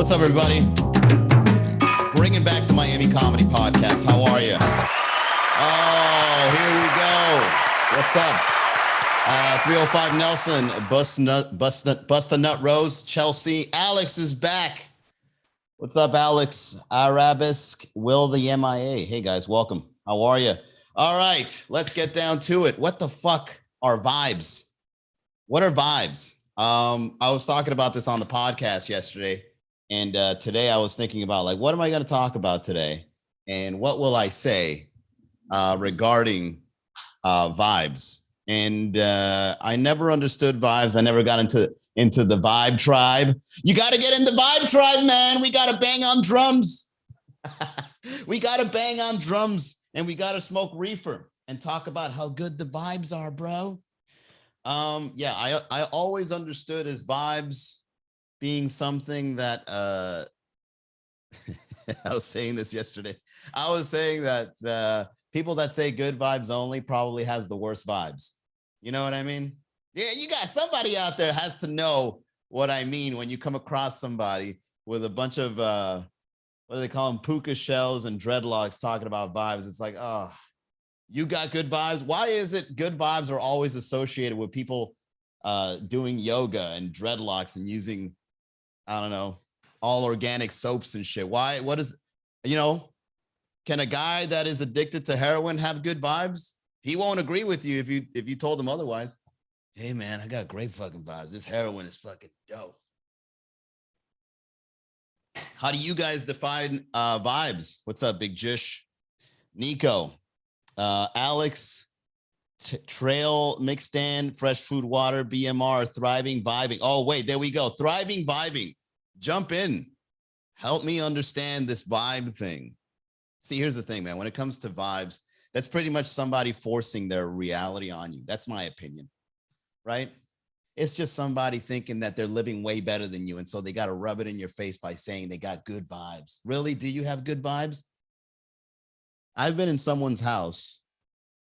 What's up, everybody? Bringing back the Miami Comedy Podcast. How are you? Oh, here we go. What's up? 305 Nelson, Bust a Nut Rose, Chelsea. Alex is back. What's up, Alex? Arabesque, Will the MIA. Hey, guys, welcome. How are you? All right, let's get down to it. What the fuck are vibes? What are vibes? I was talking about this on the podcast yesterday, and today I was thinking about, like, what am I going to talk about today? And what will I say regarding vibes? And I never understood vibes. I never got into the vibe tribe. You got to get in the vibe tribe, man. We got to bang on drums. We got to bang on drums, and we got to smoke reefer and talk about how good the vibes are, bro. Yeah, I always understood as vibes being something that I was saying this yesterday. I was saying that people that say good vibes only probably has the worst vibes. You know what I mean? Yeah, you got somebody out there has to know what I mean when you come across somebody with a bunch of what do they call them, puka shells and dreadlocks talking about vibes. It's like, oh, you got good vibes. Why is it good vibes are always associated with people doing yoga and dreadlocks and using, I don't know, all organic soaps and shit? Why? What is, you know, can a guy that is addicted to heroin have good vibes? He won't agree with you if you told him otherwise. Hey, man, I got great fucking vibes. This heroin is fucking dope. How do you guys define vibes? What's up, Big Jish? Nico, Alex, Trail, Mixed Stand, Fresh Food Water, BMR, Thriving, Vibing. Oh, wait, there we go. Thriving, Vibing. Jump in. Help me understand this vibe thing. See, here's the thing, man. When it comes to vibes, that's pretty much somebody forcing their reality on you. That's my opinion, right? It's just somebody thinking that they're living way better than you, and so they got to rub it in your face by saying they got good vibes. Really? Do you have good vibes? I've been in someone's house,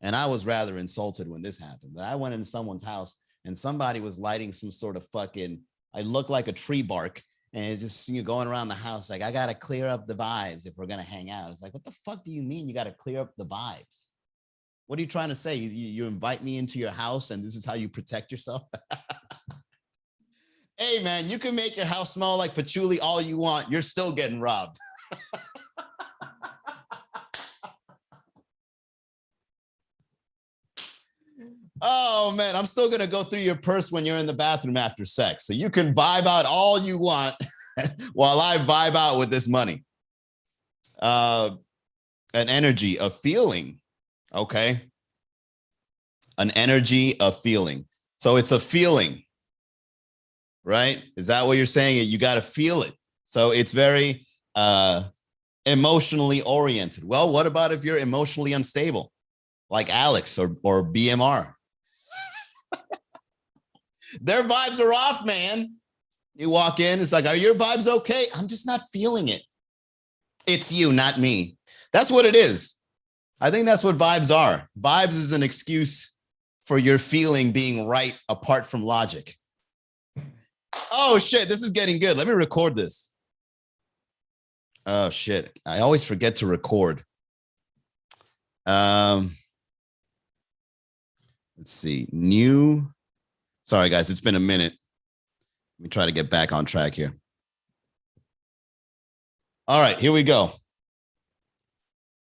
and I was rather insulted when this happened, but I went into someone's house, and somebody was lighting some sort of fucking, I looked like a tree bark, and it's just, you know, going around the house like, I got to clear up the vibes if we're going to hang out. It's like, what the fuck do you mean you got to clear up the vibes? What are you trying to say? You invite me into your house, and this is how you protect yourself? Hey, man, you can make your house smell like patchouli all you want. You're still getting robbed. Oh, man, I'm still going to go through your purse when you're in the bathroom after sex. So you can vibe out all you want while I vibe out with this money. An energy, a feeling. Okay. An energy, a feeling. So it's a feeling, right? Is that what you're saying? You got to feel it. So it's very emotionally oriented. Well, what about if you're emotionally unstable, like Alex or BMR? Their vibes are off, man. You walk in, it's like, are your vibes okay? I'm just not feeling it. It's you, not me. That's what it is. I think that's what vibes are. Vibes is an excuse for your feeling being right apart from logic. Oh, shit, this is getting good. Let me record this. Oh, shit. I always forget to record. Let's see. New. Sorry, guys. It's been a minute. Let me try to get back on track here. All right, here we go.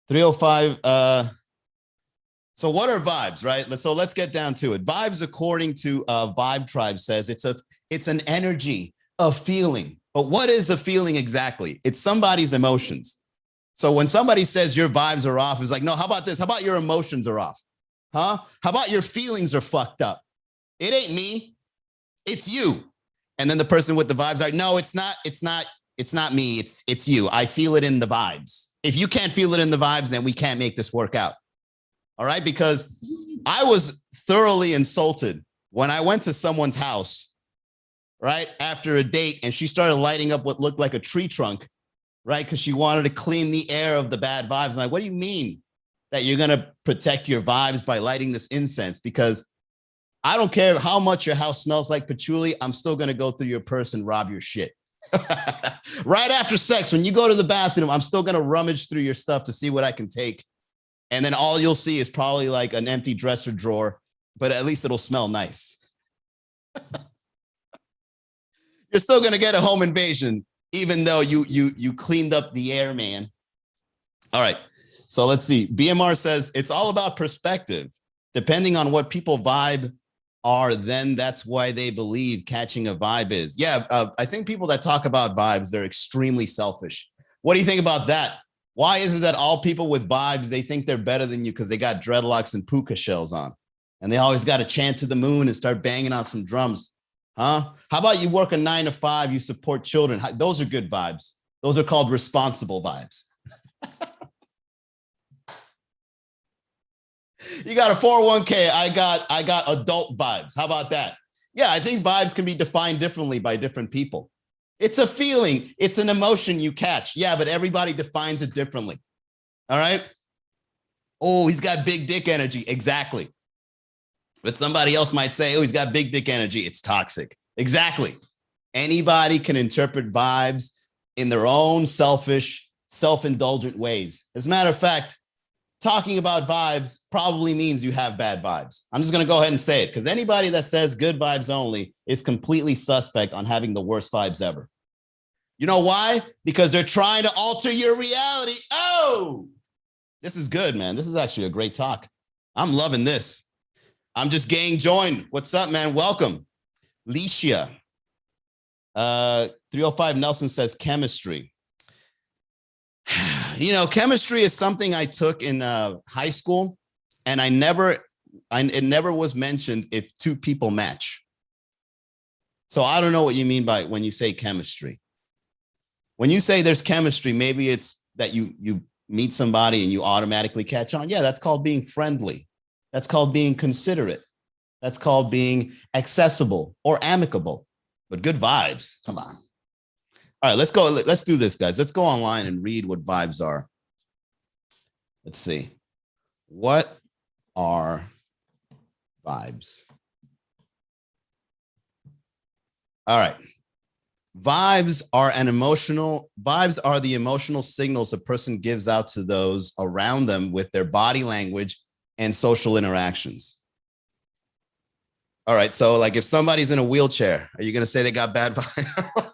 305. So what are vibes, right? So let's get down to it. Vibes, according to Vibe Tribe, says it's an energy, a feeling. But what is a feeling exactly? It's somebody's emotions. So when somebody says your vibes are off, it's like, no, how about this? How about your emotions are off? Huh? How about your feelings are fucked up? It ain't me. It's you. And then the person with the vibes are like, no, it's not me. It's you. I feel it in the vibes. If you can't feel it in the vibes, then we can't make this work out. All right. Because I was thoroughly insulted when I went to someone's house, right, after a date, and she started lighting up what looked like a tree trunk, right? Because she wanted to clean the air of the bad vibes. And like, what do you mean that you're going to protect your vibes by lighting this incense? Because I don't care how much your house smells like patchouli. I'm still going to go through your purse and rob your shit. Right after sex, when you go to the bathroom, I'm still going to rummage through your stuff to see what I can take. And then all you'll see is probably like an empty dresser drawer, but at least it'll smell nice. You're still going to get a home invasion, even though you cleaned up the air, man. All right. So let's see. BMR says it's all about perspective. Depending on what people vibe are, then that's why they believe catching a vibe is. Yeah, I think people that talk about vibes, they're extremely selfish. What do you think about that? Why is it that all people with vibes, they think they're better than you because they got dreadlocks and puka shells on? And they always got to chant to the moon and start banging on some drums. Huh? How about you work a 9 to 5, you support children? Those are good vibes. Those are called responsible vibes. You got a 401k. I got adult vibes. How about that? Yeah, I think vibes can be defined differently by different people. It's a feeling. It's an emotion you catch. Yeah, but everybody defines it differently. All right. Oh, he's got big dick energy. Exactly. But somebody else might say, oh, he's got big dick energy. It's toxic. Exactly. Anybody can interpret vibes in their own selfish, self-indulgent ways. As a matter of fact, talking about vibes probably means you have bad vibes. I'm just going to go ahead and say it, because anybody that says good vibes only is completely suspect on having the worst vibes ever. You know why? Because they're trying to alter your reality. Oh, this is good, man. This is actually a great talk. I'm loving this. I'm just getting joined. What's up, man? Welcome. Licia. 305 Nelson says chemistry. You know, chemistry is something I took in high school, and it never was mentioned if two people match. So I don't know what you mean by when you say chemistry. When you say there's chemistry, maybe it's that you meet somebody and you automatically catch on. Yeah, that's called being friendly. That's called being considerate. That's called being accessible or amicable. But good vibes, come on. All right, let's go. Let's do this, guys. Let's go online and read what vibes are. Let's see. What are vibes? All right. Vibes are the emotional signals a person gives out to those around them with their body language and social interactions. All right. So like if somebody's in a wheelchair, are you going to say they got bad vibes?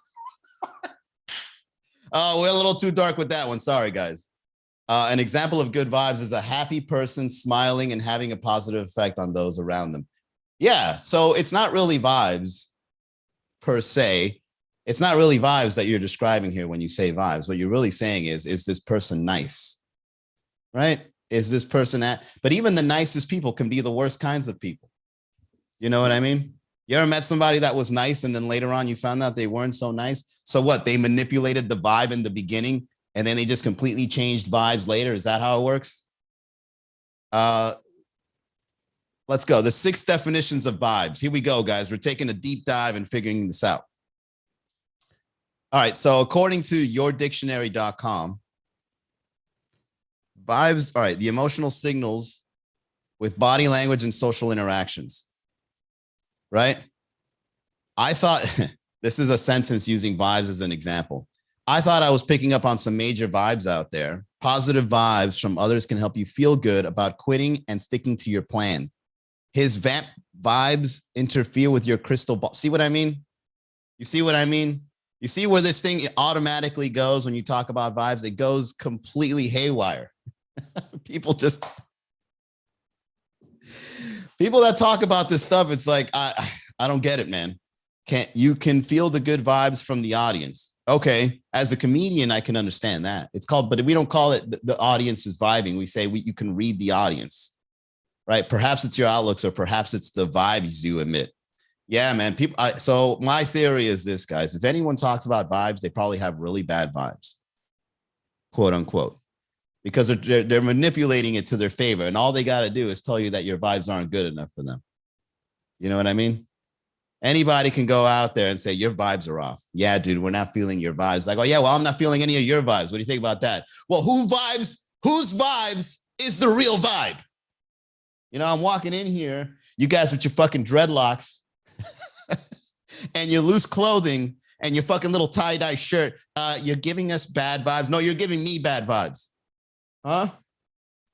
Oh, we're a little too dark with that one. Sorry, guys. An example of good vibes is a happy person smiling and having a positive effect on those around them. Yeah. So it's not really vibes per se. It's not really vibes that you're describing here when you say vibes. What you're really saying is this person nice? Right? Is this person but even the nicest people can be the worst kinds of people. You know what I mean? You ever met somebody that was nice and then later on you found out they weren't so nice? So what? They manipulated the vibe in the beginning and then they just completely changed vibes later. Is that how it works? Let's go. The 6 definitions of vibes. Here we go, guys. We're taking a deep dive and figuring this out. All right. So according to yourdictionary.com, vibes, all right, the emotional signals with body language and social interactions. Right? I thought this is a sentence using vibes as an example. I thought I was picking up on some major vibes out there. Positive vibes from others can help you feel good about quitting and sticking to your plan. His vamp vibes interfere with your crystal ball. See what I mean? You see what I mean? You see where this thing automatically goes when you talk about vibes? It goes completely haywire. People that talk about this stuff, it's like, I don't get it, man. You can feel the good vibes from the audience. Okay. As a comedian, I can understand that. It's called, but we don't call it the audience is vibing. We say you can read the audience, right? Perhaps it's your outlooks or perhaps it's the vibes you emit. Yeah, man. So my theory is this, guys. If anyone talks about vibes, they probably have really bad vibes, quote unquote. Because they're manipulating it to their favor. And all they got to do is tell you that your vibes aren't good enough for them. You know what I mean? Anybody can go out there and say, your vibes are off. Yeah, dude, we're not feeling your vibes. Like, oh, yeah, well, I'm not feeling any of your vibes. What do you think about that? Well, whose vibes is the real vibe? You know, I'm walking in here, you guys with your fucking dreadlocks and your loose clothing, and your fucking little tie-dye shirt. You're giving us bad vibes. No, you're giving me bad vibes. Huh?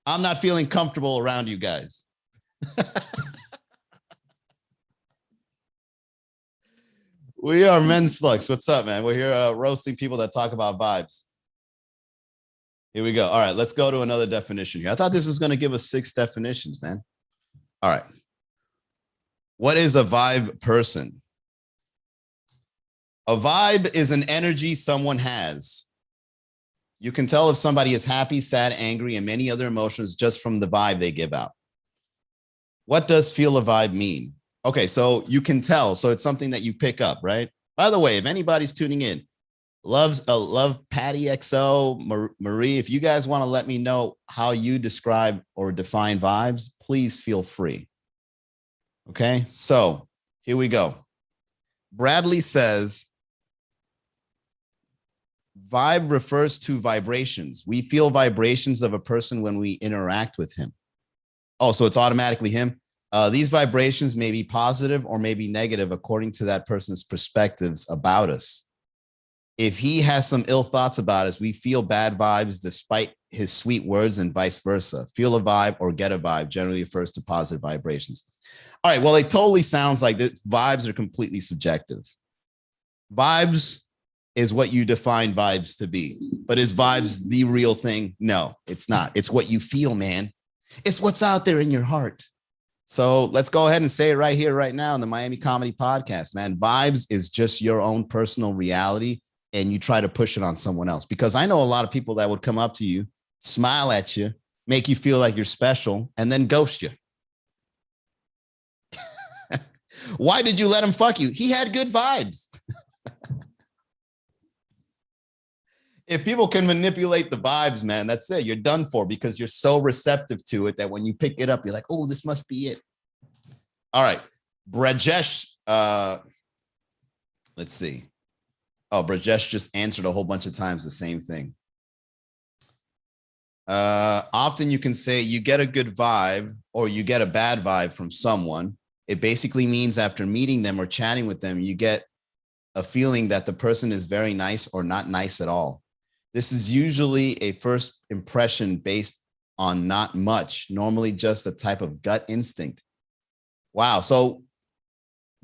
I'm not feeling comfortable around you guys. We are men slugs. What's up, man? We're here roasting people that talk about vibes. Here we go. All right, let's go to another definition here. I thought this was going to give us 6 definitions, man. All right. What is a vibe person? A vibe is an energy someone has. You can tell if somebody is happy, sad, angry, and many other emotions just from the vibe they give out. What does feel a vibe mean? Okay, so you can tell. So it's something that you pick up, right? By the way, if anybody's tuning in, love Patty XO, Marie, if you guys want to let me know how you describe or define vibes, please feel free. Okay, so here we go. Bradley says, vibe refers to vibrations. We feel vibrations of a person when we interact with him. Oh, so it's automatically him. These vibrations may be positive or may be negative according to that person's perspectives about us. If he has some ill thoughts about us, we feel bad vibes despite his sweet words and vice versa. Feel a vibe or get a vibe generally refers to positive vibrations. All right, well, it totally sounds like that vibes are completely subjective. Vibes is what you define vibes to be. But is vibes the real thing? No, it's not. It's what you feel, man. It's what's out there in your heart. So let's go ahead and say it right here, right now in the Miami Comedy Podcast, man. Vibes is just your own personal reality, and you try to push it on someone else. Because I know a lot of people that would come up to you, smile at you, make you feel like you're special, and then ghost you. Why did you let him fuck you? He had good vibes. If people can manipulate the vibes, man, that's it. You're done for because you're so receptive to it that when you pick it up, you're like, oh, this must be it. All right. Brajesh, let's see. Oh, Brajesh just answered a whole bunch of times the same thing. Often you can say you get a good vibe or you get a bad vibe from someone. It basically means after meeting them or chatting with them, you get a feeling that the person is very nice or not nice at all. This is usually a first impression based on not much, normally just a type of gut instinct. Wow. So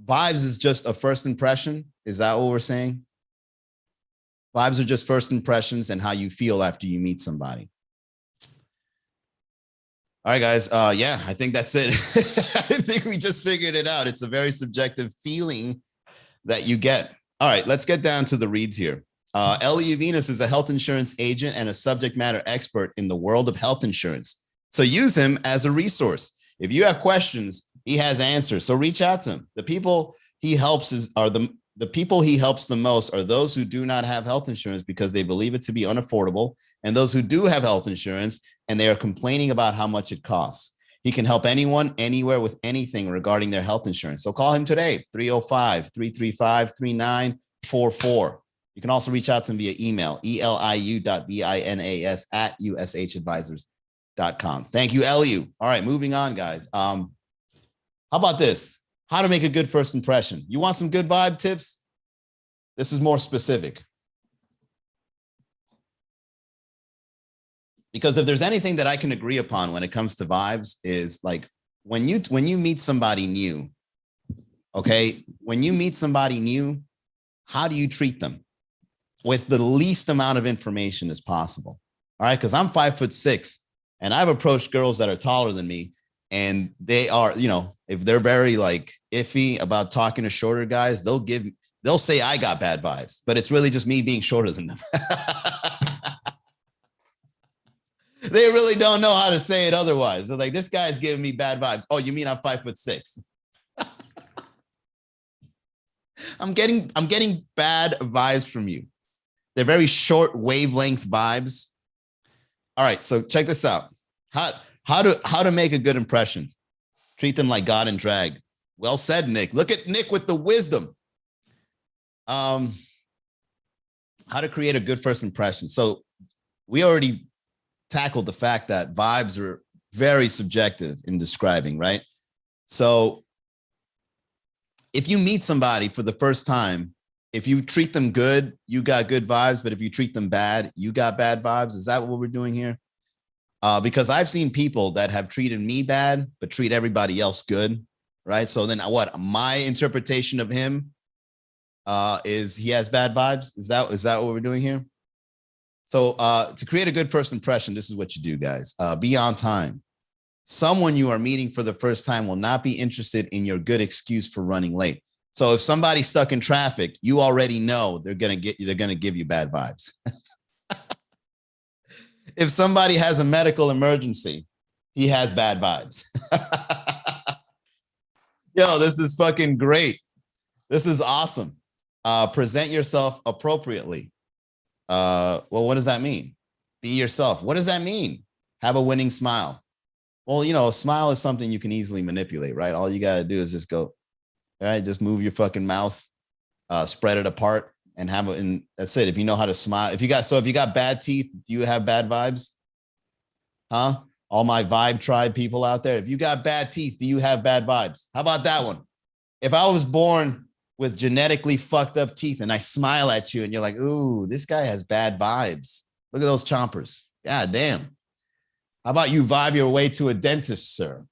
vibes is just a first impression. Is that what we're saying? Vibes are just first impressions and how you feel after you meet somebody. All right, guys. Yeah, I think that's it. I think we just figured it out. It's a very subjective feeling that you get. All right, let's get down to the reads here. Elliot Venus is a health insurance agent and a subject matter expert in the world of health insurance. So use him as a resource. If you have questions, he has answers. So reach out to him. The people he helps are the people he helps the most are those who do not have health insurance because they believe it to be unaffordable, and those who do have health insurance and they are complaining about how much it costs. He can help anyone, anywhere with anything regarding their health insurance. So call him today, 305-335-3944. You can also reach out to him via email, eliu.vinas@ushadvisors.com. Thank you, Eliu. All right, moving on, guys. How about this? How to make a good first impression. You want some good vibe tips? This is more specific. Because if there's anything that I can agree upon when it comes to vibes is like when you meet somebody new, okay? When you meet somebody new, how do you treat them? With the least amount of information as possible. All right, because I'm 5'6", and I've approached girls that are taller than me, and they are, you know, if they're very like iffy about talking to shorter guys, they'll say I got bad vibes, but it's really just me being shorter than them. They really don't know how to say it otherwise. They're like, this guy's giving me bad vibes. Oh, you mean I'm 5'6"? I'm getting bad vibes from you. They're very short wavelength vibes. All right, so check this out. How to make a good impression. Treat them like God in drag. Well said, Nick. Look at Nick with the wisdom. How to create a good first impression. So we already tackled the fact that vibes are very subjective in describing, right? So if you meet somebody for the first time if you treat them good, you got good vibes. But if you treat them bad, you got bad vibes. Is that what we're doing here? Because I've seen people that have treated me bad, but treat everybody else good. Right. So then what? My interpretation of him is he has bad vibes. Is that what we're doing here? So to create a good first impression, this is what you do, guys. Be on time. Someone you are meeting for the first time will not be interested in your good excuse for running late. So if somebody's stuck in traffic, you already know they're gonna give you bad vibes. If somebody has a medical emergency, he has bad vibes. Yo, this is fucking great. This is awesome. Present yourself appropriately. Well, what does that mean? Be yourself. What does that mean? Have a winning smile. Well, you know, a smile is something you can easily manipulate, right? All you got to do is just go, all right, just move your fucking mouth, spread it apart, and and that's it. If you know how to smile, if you got bad teeth, do you have bad vibes? Huh? All my vibe tribe people out there, if you got bad teeth, do you have bad vibes? How about that one? If I was born with genetically fucked up teeth and I smile at you and you're like, ooh, this guy has bad vibes. Look at those chompers. God damn. How about you vibe your way to a dentist, sir?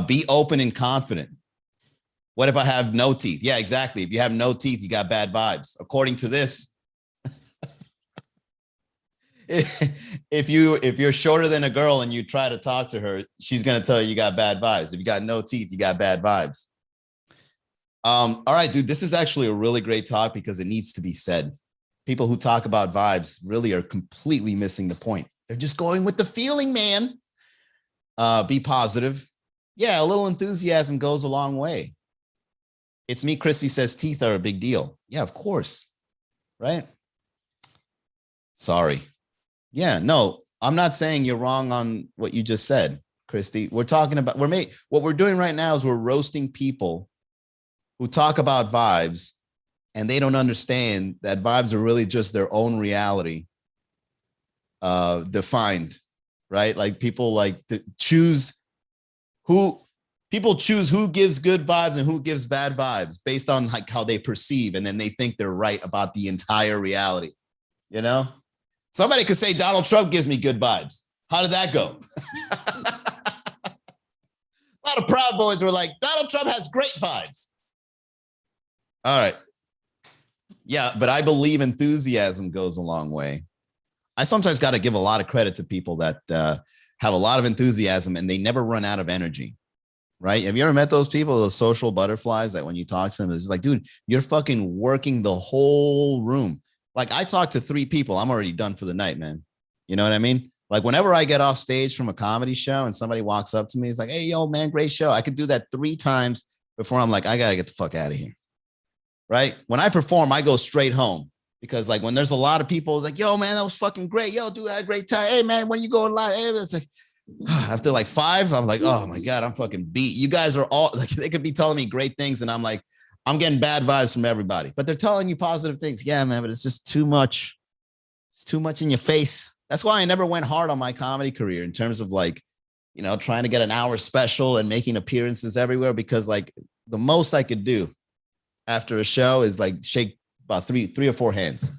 Be open and confident. What if I have no teeth? Yeah, exactly. If you have no teeth, you got bad vibes. According to this, if you're shorter than a girl and you try to talk to her, she's going to tell you got bad vibes. If you got no teeth, you got bad vibes. All right, dude, this is actually a really great talk because it needs to be said. People who talk about vibes really are completely missing the point. They're just going with the feeling, man. Be positive. Yeah, a little enthusiasm goes a long way. It's me, Chrissy says teeth are a big deal. Yeah, of course. Right? Sorry. Yeah, no, I'm not saying you're wrong on what you just said, Christy. We're talking about, what we're doing right now is we're roasting people who talk about vibes and they don't understand that vibes are really just their own reality defined, right? Like people like to choose who gives good vibes and who gives bad vibes based on like how they perceive. And then they think they're right about the entire reality. You know, somebody could say Donald Trump gives me good vibes. How did that go? A lot of Proud Boys were like, Donald Trump has great vibes. All right. Yeah, but I believe enthusiasm goes a long way. I sometimes got to give a lot of credit to people that have a lot of enthusiasm and they never run out of energy, right? Have you ever met those people, those social butterflies that when you talk to them, it's just like, dude, you're fucking working the whole room. Like I talked to 3 people, I'm already done for the night, man. You know what I mean? Like whenever I get off stage from a comedy show and somebody walks up to me, it's like, hey, yo, man, great show. I could do that 3 times before I'm like, I got to get the fuck out of here. Right? When I perform, I go straight home because like when there's a lot of people like, yo, man, that was fucking great. Yo, dude, I had a great time. Hey, man, when you going live? Hey, it's like, after like 5, I'm like, oh my God, I'm fucking beat. You guys are all like, they could be telling me great things. And I'm like, I'm getting bad vibes from everybody, but they're telling you positive things. Yeah, man, but it's just too much. It's too much in your face. That's why I never went hard on my comedy career in terms of like, you know, trying to get an hour special and making appearances everywhere, because like the most I could do after a show is like shake about three or 4 hands,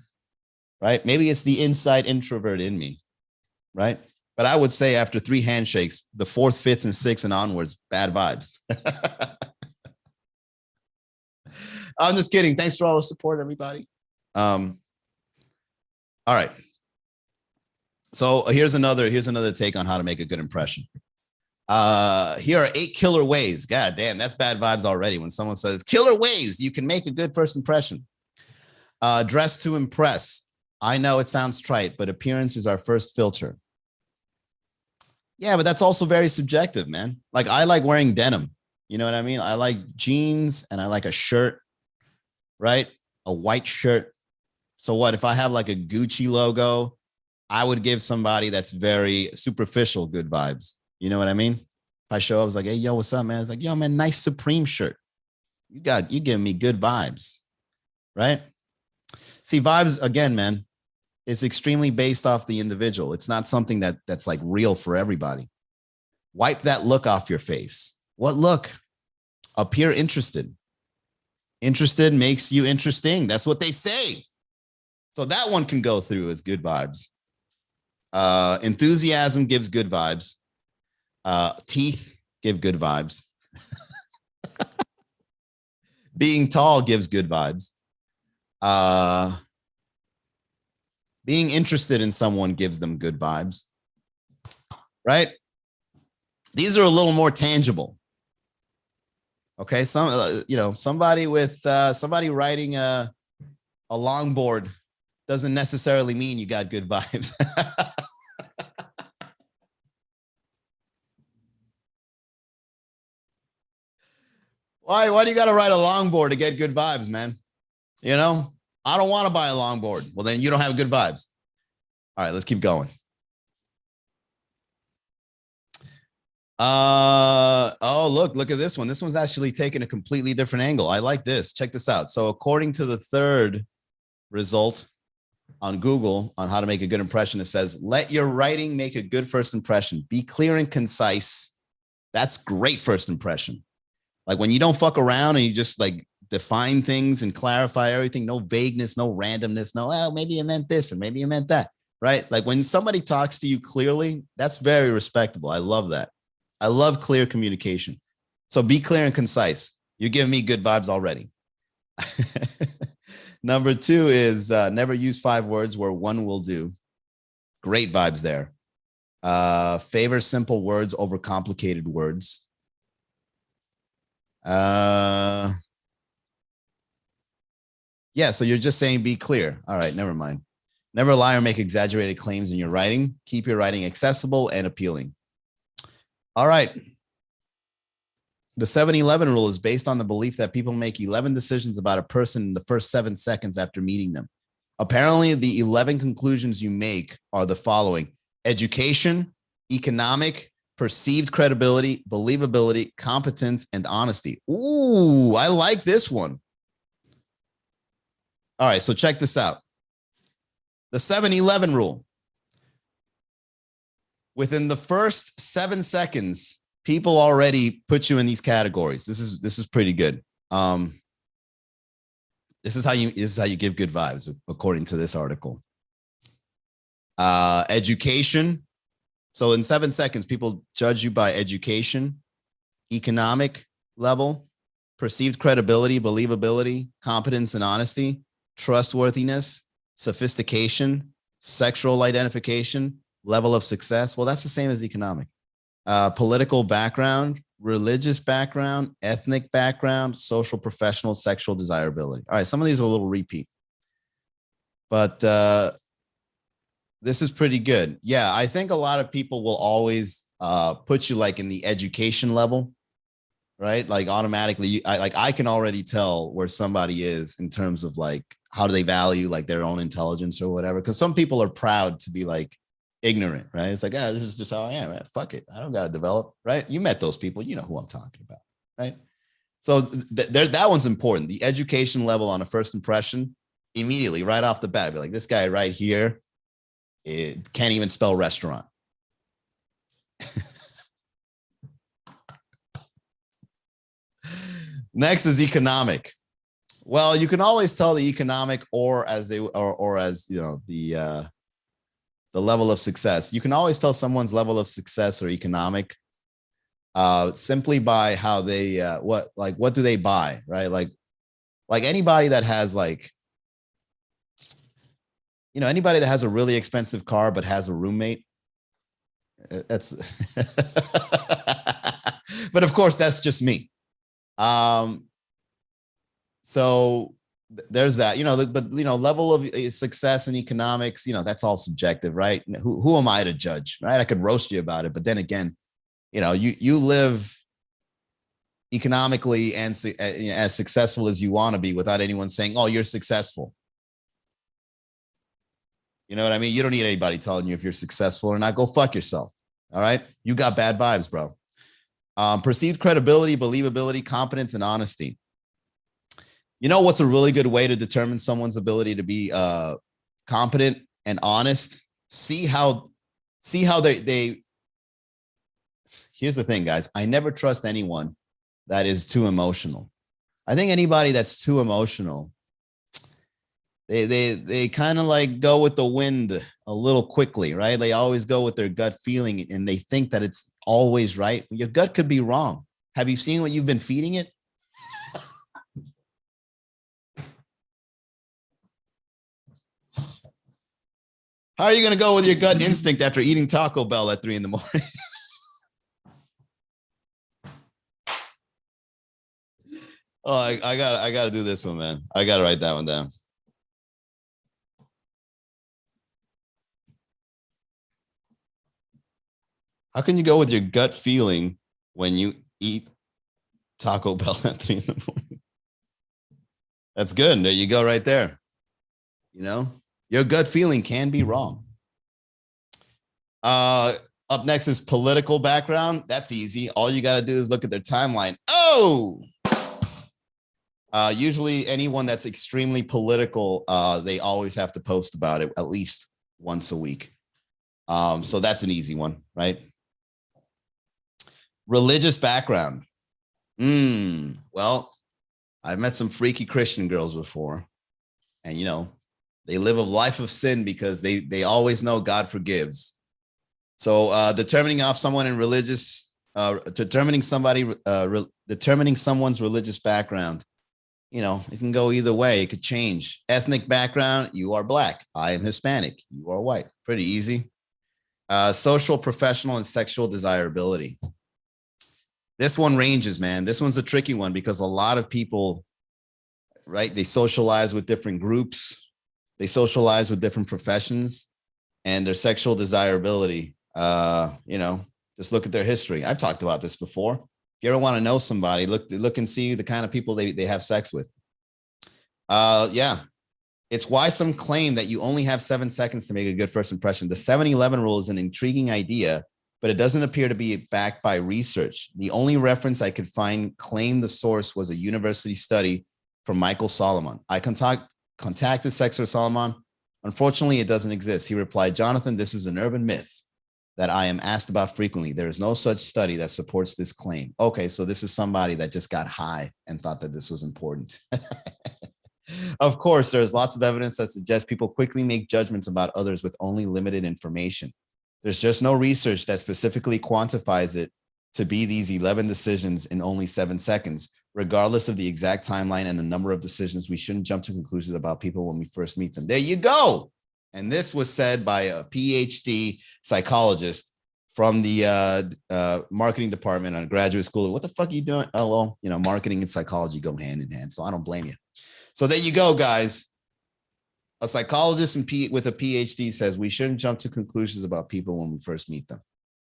right? Maybe it's the inside introvert in me, right? But I would say after 3 handshakes, the 4th, 5th, and 6th and onwards, bad vibes. I'm just kidding. Thanks for all the support, everybody. All right. So here's another take on how to make a good impression. Here are 8 killer ways. God damn, that's bad vibes already. When someone says killer ways you can make a good first impression. Dress to impress. I know it sounds trite, but appearance is our first filter. Yeah, but that's also very subjective, man. Like I like wearing denim. You know what I mean? I like jeans and I like a shirt, right? A white shirt. So what if I have like a Gucci logo? I would give somebody that's very superficial good vibes. You know what I mean? If I show up, I was like, hey, yo, what's up, man? It's like, yo, man, nice Supreme shirt. You giving me good vibes, right? See, vibes, again, man, it's extremely based off the individual. It's not something that's like real for everybody. Wipe that look off your face. What look? Appear interested. Interested makes you interesting. That's what they say. So that one can go through as good vibes. Enthusiasm gives good vibes. Teeth give good vibes. Being tall gives good vibes. Being interested in someone gives them good vibes. Right? These are a little more tangible. Okay, somebody with somebody riding a longboard doesn't necessarily mean you got good vibes. Why do you got to ride a longboard to get good vibes, man? You know, I don't want to buy a longboard. Well, then you don't have good vibes. All right, let's keep going. Look at this one. This one's actually taking a completely different angle. I like this. Check this out. So according to the third result on Google on how to make a good impression, it says, let your writing make a good first impression. Be clear and concise. That's great first impression. Like when you don't fuck around and you just like define things and clarify everything, no vagueness, no randomness, no, well, maybe you meant this and maybe you meant that, right? Like when somebody talks to you clearly, that's very respectable. I love that. I love clear communication. So be clear and concise. You're giving me good vibes already. Number 2 is never use 5 words where one will do. Great vibes there. Favor simple words over complicated words. Yeah, so you're just saying be clear. All right, never mind. Never lie or make exaggerated claims in your writing. Keep your writing accessible and appealing. All right. The 7-11 rule is based on the belief that people make 11 decisions about a person in the first 7 seconds after meeting them. Apparently, the 11 conclusions you make are the following: education, economic, perceived credibility, believability, competence, and honesty. Ooh, I like this one. All right, so check this out. The 7-11 rule. Within the first 7 seconds, people already put you in these categories. This is pretty good. This is how you give good vibes, according to this article. Education. So in 7 seconds, people judge you by education, economic level, perceived credibility, believability, competence and honesty, trustworthiness, sophistication, sexual identification, level of success. Well, that's the same as economic. Political background, religious background, ethnic background, social, professional, sexual desirability. All right, some of these are a little repeat, but this is pretty good. Yeah, I think a lot of people will always put you like in the education level, right? Like automatically, I can already tell where somebody is in terms of like how do they value like their own intelligence or whatever. Because some people are proud to be like ignorant, right? It's like, this is just how I am, right? Fuck it, I don't gotta develop, right? You met those people, you know who I'm talking about, right? So that one's important. The education level on a first impression, immediately, right off the bat, be like, this guy right here, it can't even spell restaurant. Next is economic. Well, you can always tell the economic or as you know, the level of success. You can always tell someone's level of success or economic simply by how they what do they buy, right? Like anybody that has like, you know, anybody that has a really expensive car but has a roommate, that's but of course that's just me. So there's that, you know, but you know, level of success in economics, you know, that's all subjective, right? Who am I to judge, right? I could roast you about it, but then again, you know, you live economically and as successful as you want to be without anyone saying, oh, you're successful. You know what I mean? You don't need anybody telling you if you're successful or not. Go fuck yourself. All right. You got bad vibes, bro. Perceived credibility, believability, competence, and honesty. You know what's a really good way to determine someone's ability to be competent and honest? See how they. Here's the thing, guys. I never trust anyone that is too emotional. I think anybody that's too emotional, they kind of like go with the wind a little quickly, right? They always go with their gut feeling and they think that it's always right. Your gut could be wrong. Have you seen what you've been feeding it? How are you going to go with your gut instinct after eating Taco Bell at 3 in the morning? Oh, I gotta do this one, man. I gotta write that one down. How can you go with your gut feeling when you eat Taco Bell at 3 in the morning? That's good. There you go, right there. You know, your gut feeling can be wrong. Up next is political background. That's easy. All you got to do is look at their timeline. Oh, usually anyone that's extremely political, they always have to post about it at least once a week. So that's an easy one, right? Religious background. Well, I've met some freaky Christian girls before, and you know, they live a life of sin because they always know God forgives. So determining someone's religious background, you know, it can go either way. It could change. Ethnic background, you are Black. I am Hispanic. You are white. Pretty easy. Social, professional, and sexual desirability. This one ranges, man. This one's a tricky one because a lot of people, right, they socialize with different groups. They socialize with different professions, and their sexual desirability, you know, just look at their history. I've talked about this before. If you ever want to know somebody, look and see the kind of people they have sex with. Yeah. It's why some claim that you only have 7 seconds to make a good first impression. The 7-11 rule is an intriguing idea, but it doesn't appear to be backed by research. The only reference I could find claimed the source was a university study from Michael Solomon. I contacted Sexer Solomon. Unfortunately, it doesn't exist. He replied, Jonathan, this is an urban myth that I am asked about frequently. There is no such study that supports this claim. Okay, so this is somebody that just got high and thought that this was important. Of course, there's lots of evidence that suggests people quickly make judgments about others with only limited information. There's just no research that specifically quantifies it to be these 11 decisions in only 7 seconds. Regardless of the exact timeline and the number of decisions, we shouldn't jump to conclusions about people when we first meet them. There you go. And this was said by a PhD psychologist from the marketing department on a graduate school. What the fuck are you doing? Oh, well, you know, marketing and psychology go hand in hand. So I don't blame you. So there you go, guys. A psychologist with a PhD says we shouldn't jump to conclusions about people when we first meet them.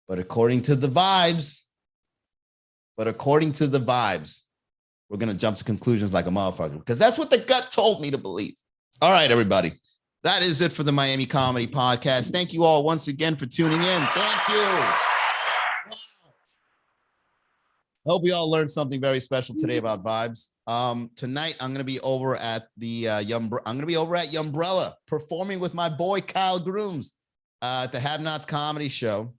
But according to the vibes, we're going to jump to conclusions like a motherfucker because that's what the gut told me to believe. All right, everybody. That is it for the Miami Comedy Podcast. Thank you all once again for tuning in. Thank you. Hope we all learned something very special today about vibes. Tonight I'm going to be over at the Umbrella performing with my boy Kyle Grooms at the Have Nots Comedy Show.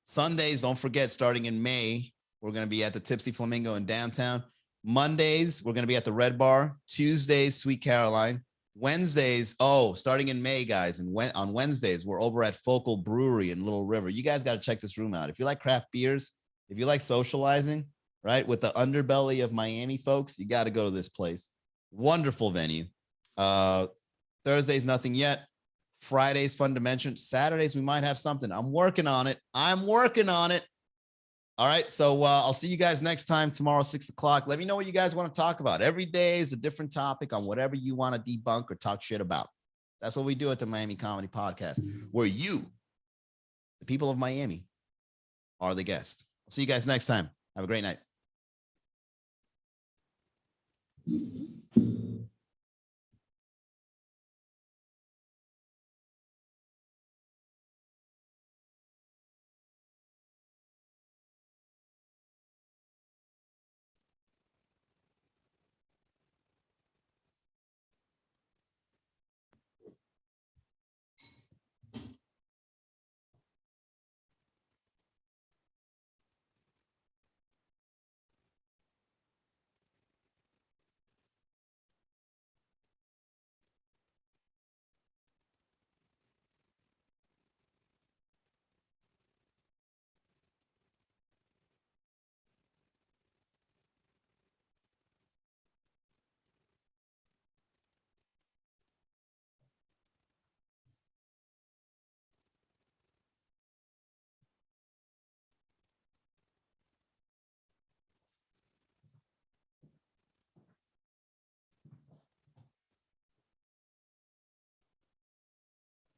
Sundays, don't forget, starting in May, we're going to be at the Tipsy Flamingo in downtown. Mondays, we're going to be at the Red Bar. Tuesdays, Sweet Caroline. Wednesdays, starting in May, guys, and on Wednesdays, we're over at Focal Brewery in Little River. You guys got to check this room out. If you like craft beers, if you like socializing, right, with the underbelly of Miami folks, you got to go to this place. Wonderful venue. Thursdays, nothing yet. Fridays, fun to mention. Saturdays, we might have something. I'm working on it. All right, so I'll see you guys next time tomorrow, 6 o'clock. Let me know what you guys want to talk about. Every day is a different topic on whatever you want to debunk or talk shit about. That's what we do at the Miami Comedy Podcast, where you, the people of Miami, are the guest. I'll see you guys next time. Have a great night.